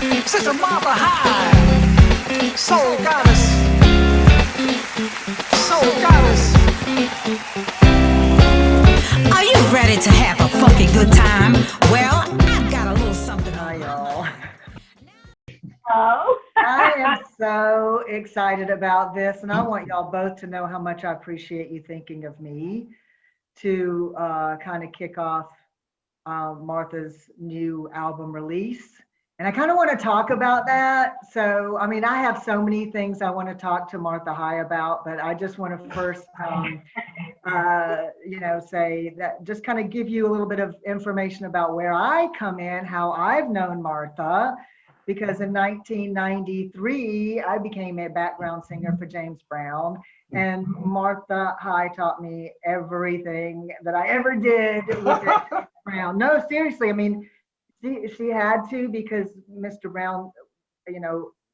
Sister Martha High, soul goddess, soul goddess. Are you ready to have a fucking good time? Well, I've got a little something Hi, on my y'all. mind. Oh, I am so excited about this, and I want y'all both to know how much I appreciate you thinking of me to kind of kick off Martha's new album release. And I kind of want to talk about that. So, I mean, I have so many things I want to talk to Martha High about, but I just want to first, say that just kind of give you a little bit of information about where I come in, how I've known Martha, because in 1993, I became a background singer for James Brown. And Martha High taught me everything that I ever did with it. Brown. No, seriously. I mean, she had to because Mr. Brown,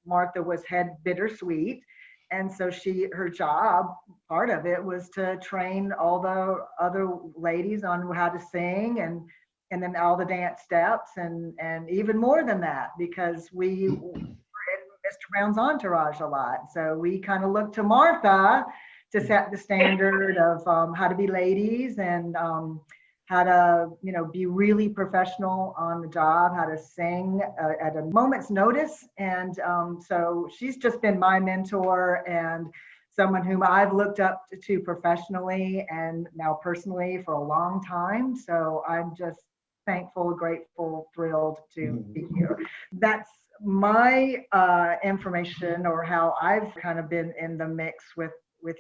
Martha was head bittersweet. And so her job, part of it was to train all the other ladies on how to sing and then all the dance steps and even more than that, because we were in Mr. Brown's entourage a lot. So we kind of looked to Martha to set the standard of how to be ladies and how to, be really professional on the job, how to sing at a moment's notice. And so she's just been my mentor and someone whom I've looked up to professionally and now personally for a long time. So I'm just thankful, grateful, thrilled to be here. That's my information or how I've kind of been in the mix with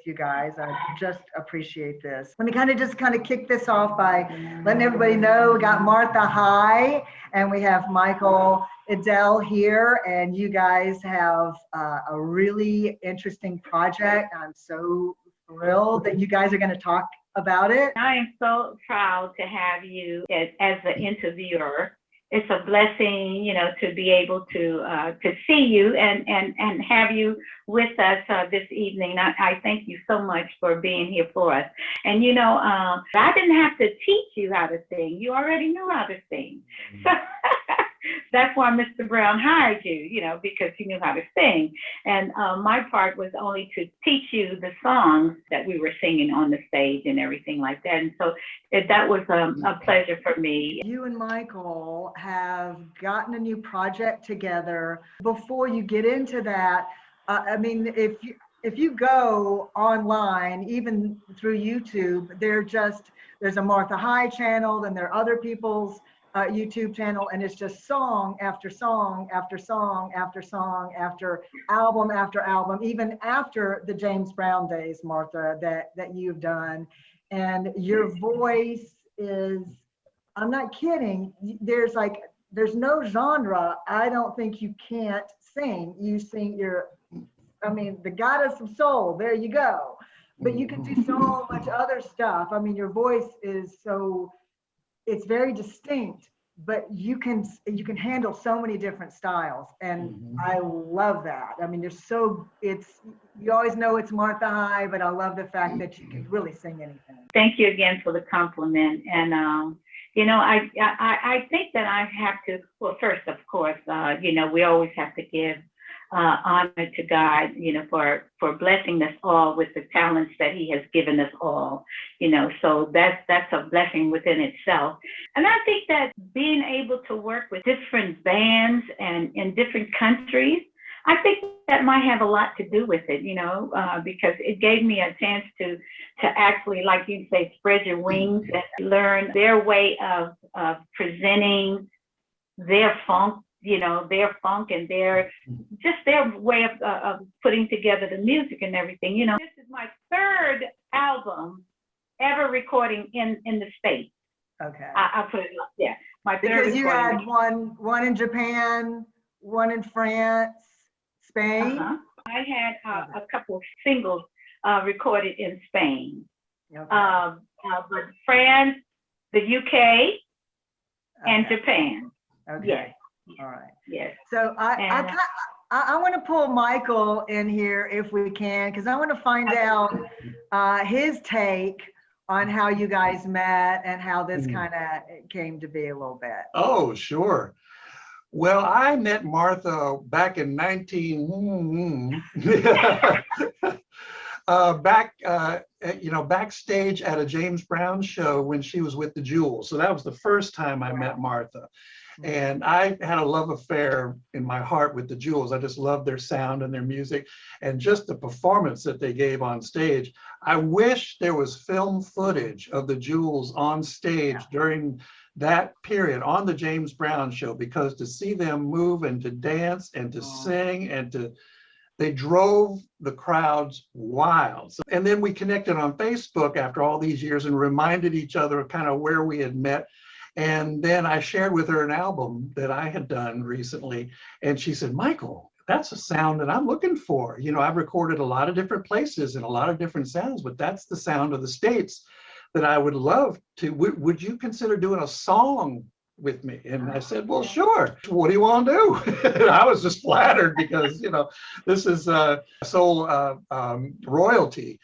you guys. I just appreciate this. Let me kind of kick this off by letting everybody know we got Martha High and we have Michael Edell here, and you guys have a really interesting project. I'm so thrilled that you guys are going to talk about it. I am so proud to have you as the interviewer. It's a blessing, to be able to see you and have you with us this evening. I thank you so much for being here for us. And I didn't have to teach you how to sing. You already knew how to sing. So that's why Mr. Brown hired you, because he knew how to sing. And my part was only to teach you the songs that we were singing on the stage and everything like that. And so that was a pleasure for me. You and Michael have gotten a new project together. Before you get into that, I mean, if you go online, even through YouTube, there's a Martha High channel, then there are other people's YouTube channel, and it's just song after song after song after song after album, even after the James Brown days, Martha, that you've done. And your voice is, I'm not kidding, there's no genre I don't think you can't sing. You sing the goddess of soul, there you go. But you can do so much other stuff. I mean, your voice is it's very distinct, but you can handle so many different styles, and I love that. I mean, you always know it's Martha High, but I love the fact that you can really sing anything. Thank you again for the compliment. And I think that I have to. Well, first, of course, we always have to give honor to God, for blessing us all with the talents that He has given us all, so that's a blessing within itself. And I think that being able to work with different bands and in different countries, I think that might have a lot to do with it, because it gave me a chance to actually, like you say, spread your wings and learn their way of presenting their funk, and their way of putting together the music and everything. This is my third album ever recording in the States. Okay. I put it up, yeah. My third Because you recording. had one in Japan, one in France, Spain. I had a couple of singles recorded in Spain, Okay. but France, the UK, and Okay. Japan. Okay. Yes. All right. Yes. So I want to pull Michael in here if we can, because I want to find out his take on how you guys met and how this kind of came to be a little bit. Oh, sure. Well, I met Martha back in 19, backstage at a James Brown show when she was with the Jewels. So that was the first time I met Martha. And I had a love affair in my heart with the Jewels. I just loved their sound and their music and just the performance that they gave on stage. I wish there was film footage of the Jewels on stage during that period on the James Brown show, because to see them move and to dance and to sing and they drove the crowds wild. And then we connected on Facebook after all these years and reminded each other kind of where we had met. And then I shared with her an album that I had done recently. And she said, Michael, that's a sound that I'm looking for. You know, I've recorded a lot of different places and a lot of different sounds, but that's the sound of the States that I would love to. Would you consider doing a song with me? And I said, well, sure. What do you want to do? I was just flattered because, you know, this is soul royalty.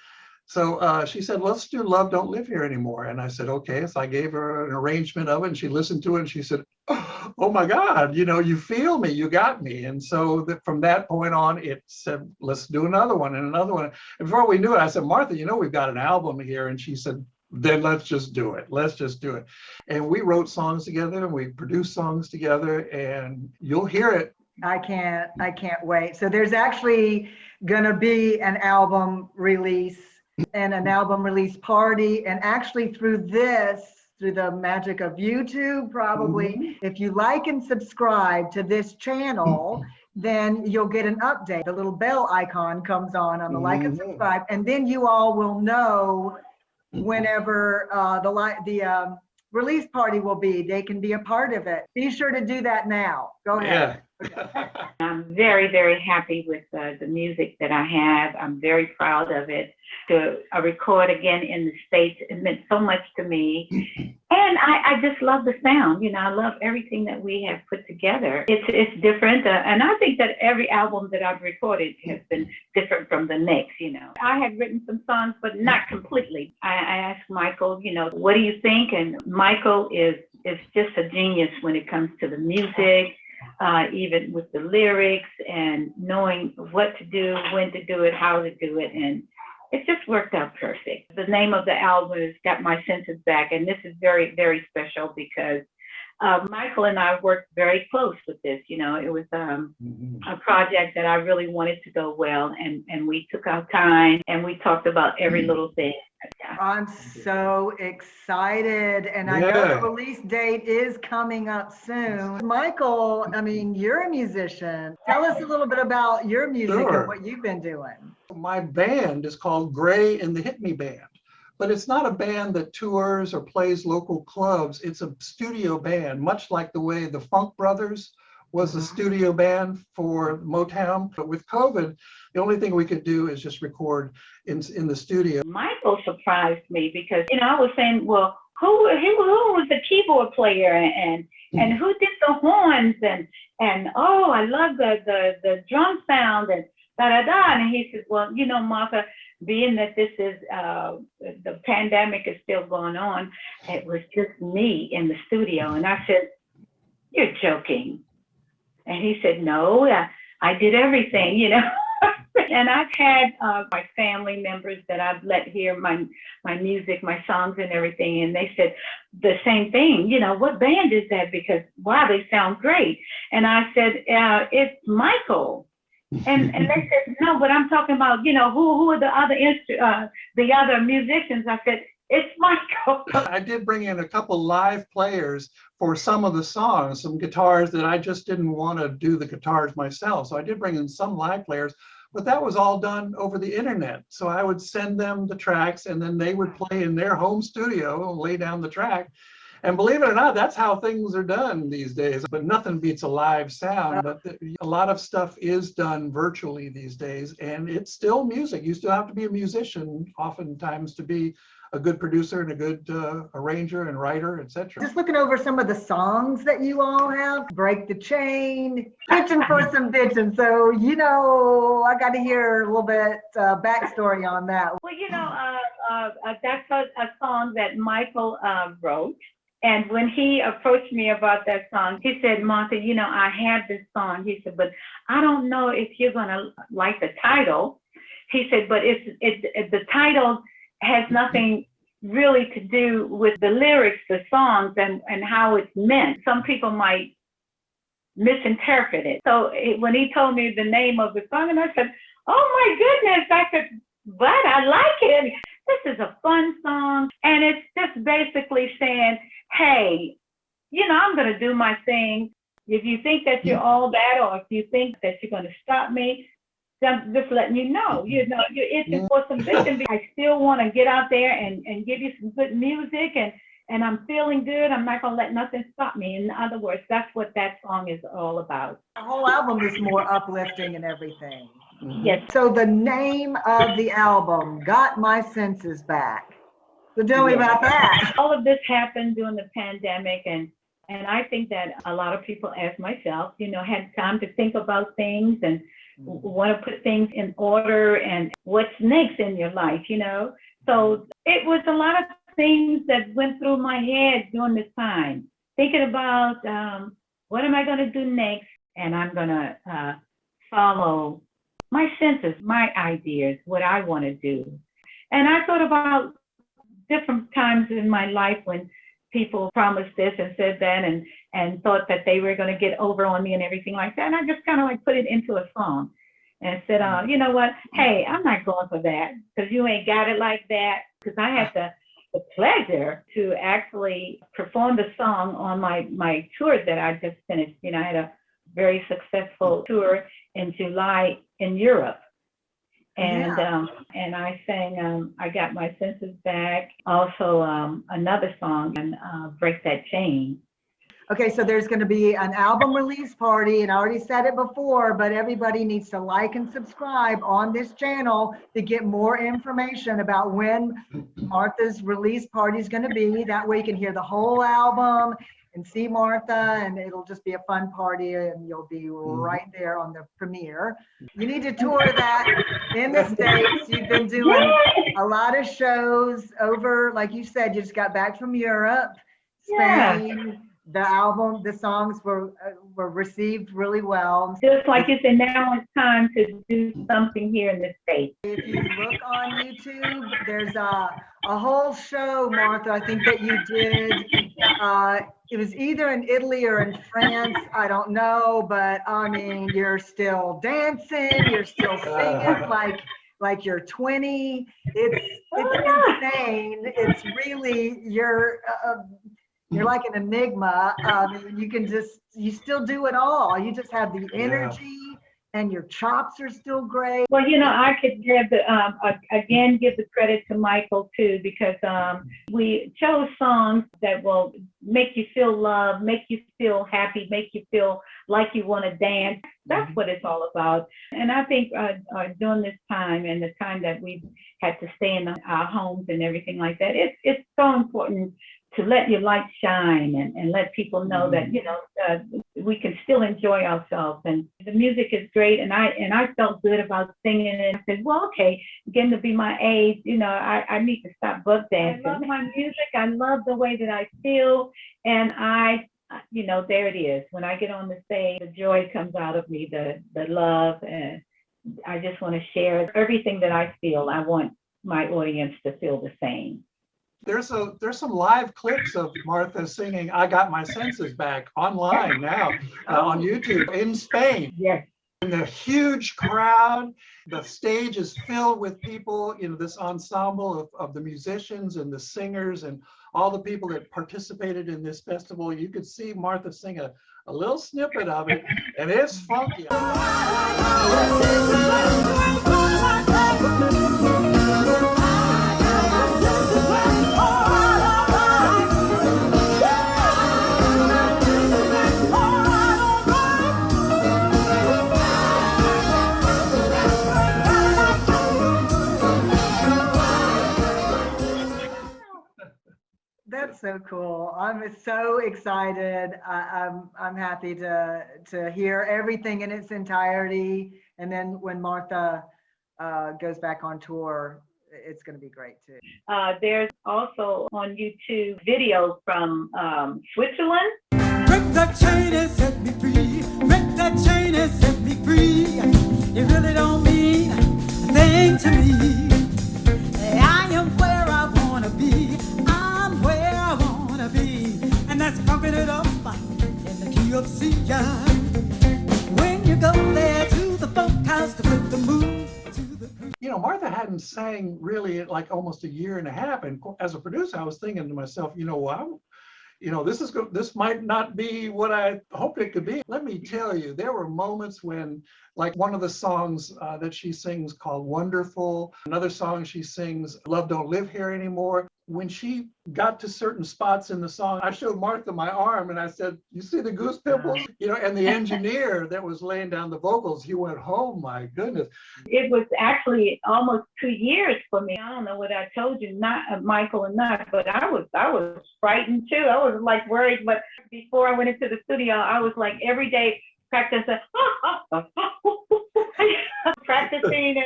So she said, let's do Love Don't Live Here Anymore. And I said, okay. So I gave her an arrangement of it and she listened to it and she said, oh my God, you know, you feel me, you got me. And so from that point on, it said, let's do another one and another one. And before we knew it, I said, Martha, you know, we've got an album here. And she said, then let's just do it. Let's just do it. And we wrote songs together and we produced songs together, and you'll hear it. I can't wait. So there's actually gonna be an album release and an album release party. And actually through the magic of YouTube, probably, if you like and subscribe to this channel, then you'll get an update. The little bell icon comes on the like and subscribe, and then you all will know whenever the release party will be. They can be a part of it. Be sure to do that now. Go ahead. Yeah. I'm very, very happy with the music that I have. I'm very proud of it. To record again in the States, it meant so much to me. And I just love the sound. You know, I love everything that we have put together. It's different. And I think that every album that I've recorded has been different from the next, you know. I had written some songs, but not completely. I asked Michael, you know, what do you think? And Michael is just a genius when it comes to the music. Even with the lyrics and knowing what to do, when to do it, how to do it. And it just worked out perfect. The name of the album is Got My Senses Back. And this is very, very special because Michael and I worked very close with this. You know, it was a project that I really wanted to go well. And we took our time and we talked about every little thing. I'm so excited, and I know the release date is coming up soon. Michael, I mean, you're a musician. Tell us a little bit about your music and what you've been doing. My band is called Gray and the Hit Me Band, but it's not a band that tours or plays local clubs. It's a studio band, much like the way the Funk Brothers was a studio band for Motown. But with COVID, the only thing we could do is just record in the studio. Michael surprised me because, you know, I was saying, well, who was the keyboard player and who did the horns and oh, I love the drum sound and da da da. And he said, well, you know, Martha, being that this is the pandemic is still going on, it was just me in the studio. And I said, you're joking. And he said, no, I did everything, you know. And I've had my family members that I've let hear my music, my songs and everything. And they said the same thing, you know, what band is that? Because, wow, they sound great. And I said, it's Michael. And they said, no, but I'm talking about, you know, who are the other musicians? I said, it's Michael. I did bring in a couple live players for some of the songs, some guitars that I just didn't want to do the guitars myself. So I did bring in some live players, but that was all done over the internet. So I would send them the tracks and then they would play in their home studio and lay down the track. And believe it or not, that's how things are done these days. But nothing beats a live sound. But a lot of stuff is done virtually these days, and it's still music. You still have to be a musician oftentimes to be a good producer and a good arranger and writer, etc. Just looking over some of the songs that you all have, Break the Chain, Bitchin' for Some Bitchin'. So, you know, I got to hear a little bit backstory on that. Well, you know, that's a song that Michael wrote. And when he approached me about that song, he said, Martha, you know, I have this song. He said, but I don't know if you're going to like the title. He said, but the title has nothing really to do with the lyrics, the songs, and how it's meant. Some people might misinterpret it. So when he told me the name of the song, and I said, oh my goodness, but I like it. This is a fun song. And it's just basically saying, hey, you know, I'm going to do my thing. If you think that you're all that, or if you think that you're going to stop me, just letting you know, it's just for some vision. I still want to get out there and give you some good music, and I'm feeling good. I'm not going to let nothing stop me. In other words, that's what that song is all about. The whole album is more uplifting and everything. Yes. So the name of the album, Got My Senses Back. So tell me about that. All of this happened during the pandemic, and I think that a lot of people, as myself, you know, had time to think about things and want to put things in order and what's next in your life, you know. So it was a lot of things that went through my head during this time, thinking about what am I going to do next, and I'm going to follow my senses, my ideas, what I want to do. And I thought about different times in my life when people promised this and said that and thought that they were going to get over on me and everything like that. And I just kind of like put it into a song and said, you know what? Hey, I'm not going for that because you ain't got it like that. Because I had the pleasure to actually perform the song on my tour that I just finished. You know, I had a very successful tour in July in Europe. And and I sang I Got My Senses Back, also another song, and Break That Chain. Okay, so there's going to be an album release party, and I already said it before, but everybody needs to like and subscribe on this channel to get more information about when Martha's release party is going to be. That way you can hear the whole album and see Martha, and it'll just be a fun party, and you'll be right there on the premiere. You need to tour that in the States. You've been doing a lot of shows over, like you said, you just got back from Europe, Spain. The album, the songs were received really well. Just like you said, now it's time to do something here in the States. If you look on YouTube, there's a whole show, Martha, I think that you did. It was either in Italy or in France, I don't know, but I mean, you're still dancing, you're still singing like you're 20. It's insane. It's really, you're like an enigma. You still do it all. You just have the energy, and your chops are still great. Well, you know, I could give give the credit to Michael too, because we chose songs that will make you feel loved, make you feel happy, make you feel like you want to dance. That's what it's all about. And I think during this time and the time that we've had to stay in our homes and everything like that, it's so important to let your light shine and let people know that, you know, we can still enjoy ourselves. And the music is great. And I felt good about singing it. I said, well, okay, getting to be my age, you know, I need to stop bug dancing. I love my music. I love the way that I feel. And you know, there it is. When I get on the stage, the joy comes out of me, the love. And I just want to share everything that I feel. I want my audience to feel the same. There's some live clips of Martha singing I Got My Senses Back online now on YouTube in Spain. Yes. In a huge crowd, the stage is filled with people, you know, this ensemble of the musicians and the singers and all the people that participated in this festival. You could see Martha sing a little snippet of it, and it's funky. That's so cool. I'm so excited. I'm happy to hear everything in its entirety. And then when Martha goes back on tour, it's going to be great too. There's also on YouTube videos from Switzerland. Break that chain and set me free. Break that chain and set me free. It really don't mean a thing to me. I am where I wanna be. I'm where I wanna be. And that's pumping it up in the key of C. When you go there to the folk house to put the move to the You know, Martha hadn't sang really in like almost a year and a half. And as a producer, I was thinking to myself, you know, wow, you know, this might not be what I hoped it could be. Let me tell you, there were moments when, like one of the songs that she sings called Wonderful, another song she sings, Love Don't Live Here Anymore. When she got to certain spots in the song, I showed Martha my arm and I said, you see the goose pimples? You know, and the engineer that was laying down the vocals, he went, oh my goodness. It was actually almost 2 years for me. I don't know what I told you, not Michael or not, but I was frightened too. I was like worried, but before I went into the studio, I was like every day practicing, practicing,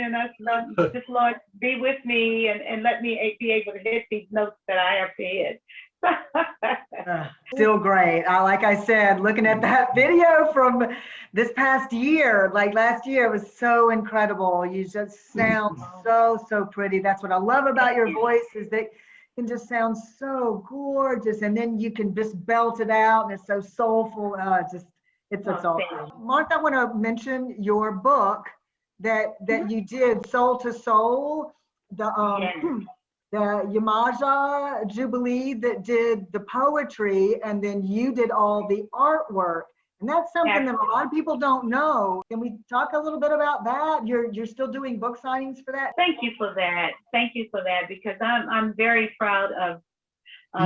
and I said, just Lord, be with me and let me be able to hit these notes that I have to hit. Still great. Like I said, looking at that video from this past year, like last year, it was so incredible. You just sound so pretty. That's what I love about your voice, is that can just sound so gorgeous, and then you can just belt it out, and it's so soulful. It's awesome. Martha, I want to mention your book that you did, Soul to Soul, the Yamaja Jubilee that did the poetry, and then you did all the artwork. And that's something that a lot of people don't know. Can we talk a little bit about that? You're still doing book signings for that? Thank you for that. Thank you for that, because I'm very proud of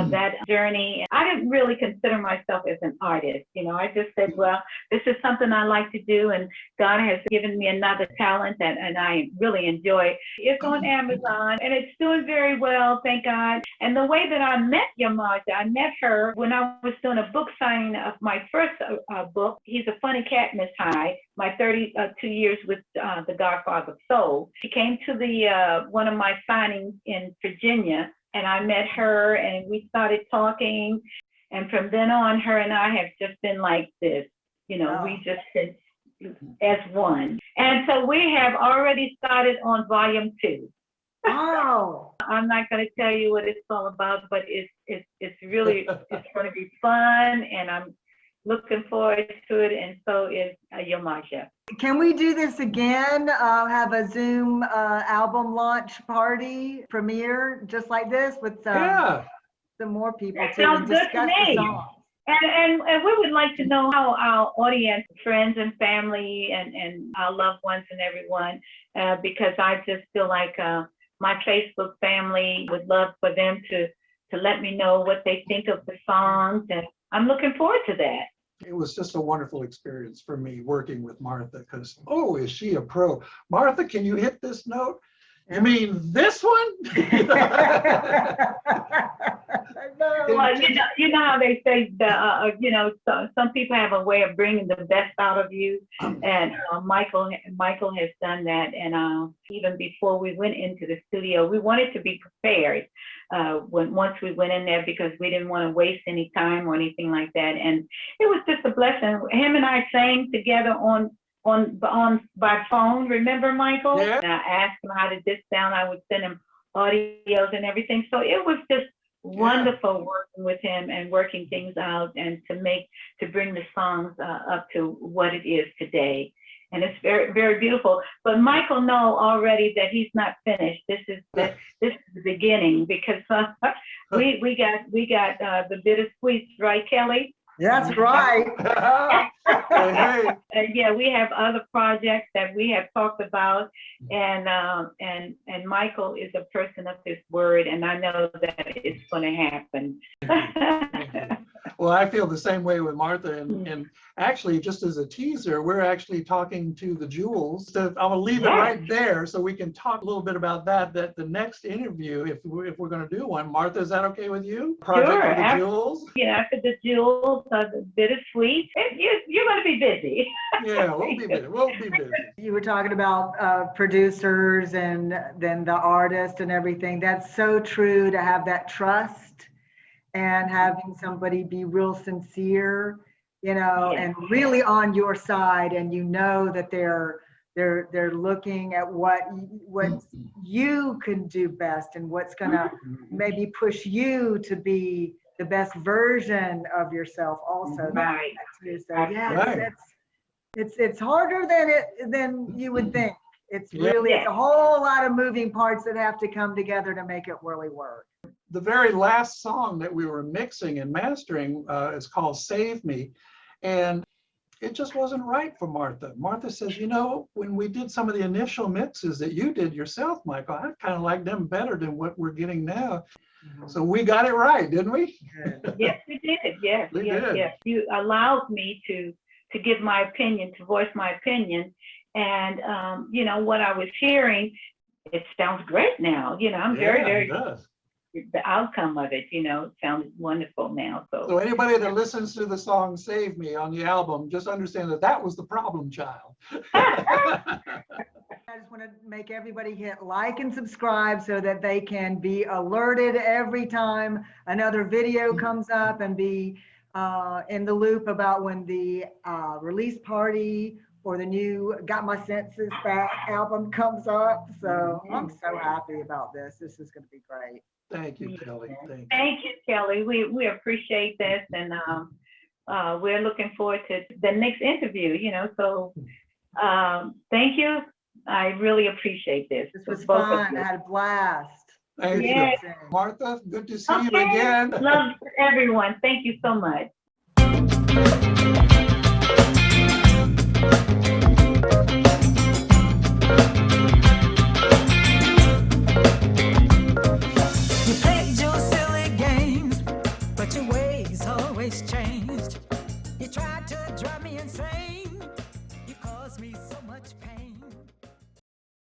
that journey. I didn't really consider myself as an artist. You know, I just said, well, this is something I like to do, and God has given me another talent and I really enjoy. It's on Amazon and it's doing very well, thank God. And the way that I met Yamaja, I met her when I was doing a book signing of my first book, He's a Funny Cat, Miss High, my 32 years with the Godfather of Soul. She came to the one of my signings in Virginia, and I met her and we started talking. And from then on, her and I have just been like this. You know, we just been as one. And so we have already started on volume 2. Oh. I'm not going to tell you what it's all about, but it's really, it's going to be fun, and I'm looking forward to it, and so is Yamaja. Can we do this again? Have a Zoom album launch party premiere just like this with some more people That too, sounds and good to discuss me. the songs. And we would like to know how our audience, friends and family, and our loved ones and everyone, because I just feel like my Facebook family would love for them to let me know what they think of the songs, and I'm looking forward to that. It was just a wonderful experience for me working with Martha, because, oh, is she a pro. Martha, can you hit this note? You mean this one? Well, you know how they say that, you know, some people have a way of bringing the best out of you, and Michael has done that. And even before we went into the studio, we wanted to be prepared once we went in there, because we didn't want to waste any time or anything like that. And it was just a blessing. Him and I sang together on by phone. Remember, Michael? Yeah. And I asked him how did this sound. I would send him audios and everything. So it was just wonderful working with him and working things out, and to bring the songs up to what it is today. And it's very, very beautiful. But Michael know already that he's not finished. This is the beginning, because we got the bittersweets, right, Kelly? That's right. Yeah, we have other projects that we have talked about, and Michael is a person of his word, and I know that it's going to happen. Well, I feel the same way with Martha, and actually, just as a teaser, we're actually talking to the Jewels. So I'm gonna leave it right there so we can talk a little bit about that. That the next interview, if we're gonna do one, Martha, is that okay with you? Project Sure. with the Jewels. After the Jewels, the bittersweet, you're going to be busy. Yeah, we'll be busy. We'll be busy. You were talking about producers and then the artist and everything. That's so true, to have that trust and having somebody be real sincere, and really on your side, and that they're looking at what you can do best and what's gonna maybe push you to be the best version of yourself also. Right. So yeah, Right. it's harder than you would think. It's really it's a whole lot of moving parts that have to come together to make it really work. The very last song that we were mixing and mastering is called Save Me. And it just wasn't right for Martha. Martha says, when we did some of the initial mixes that you did yourself, Michael, I kind of like them better than what we're getting now. So we got it right, didn't we? Yes, we did. Yes, We yes, did. yes. You allowed me to give my opinion, to voice my opinion. And, what I was hearing, it sounds great now. I'm very it does. the outcome of it, sounds wonderful now. So anybody that listens to the song Save Me on the album, just understand that was the problem child. I just want to make everybody hit like and subscribe so that they can be alerted every time another video comes up, and be in the loop about when the release party or the new Got My Senses Back album comes up. So I'm so happy about this. This is going to be great. Thank you, Kelly. Thank you. Thank you, Kelly. We appreciate this, and we're looking forward to the next interview. So thank you. I really appreciate this. This was Both of fun. you. I had a blast. Thank Yes. you. Martha, good to see you Okay. again. Love everyone. Thank you so much. You played your silly games, but your ways always changed. You tried to drive me insane. You caused me so much pain.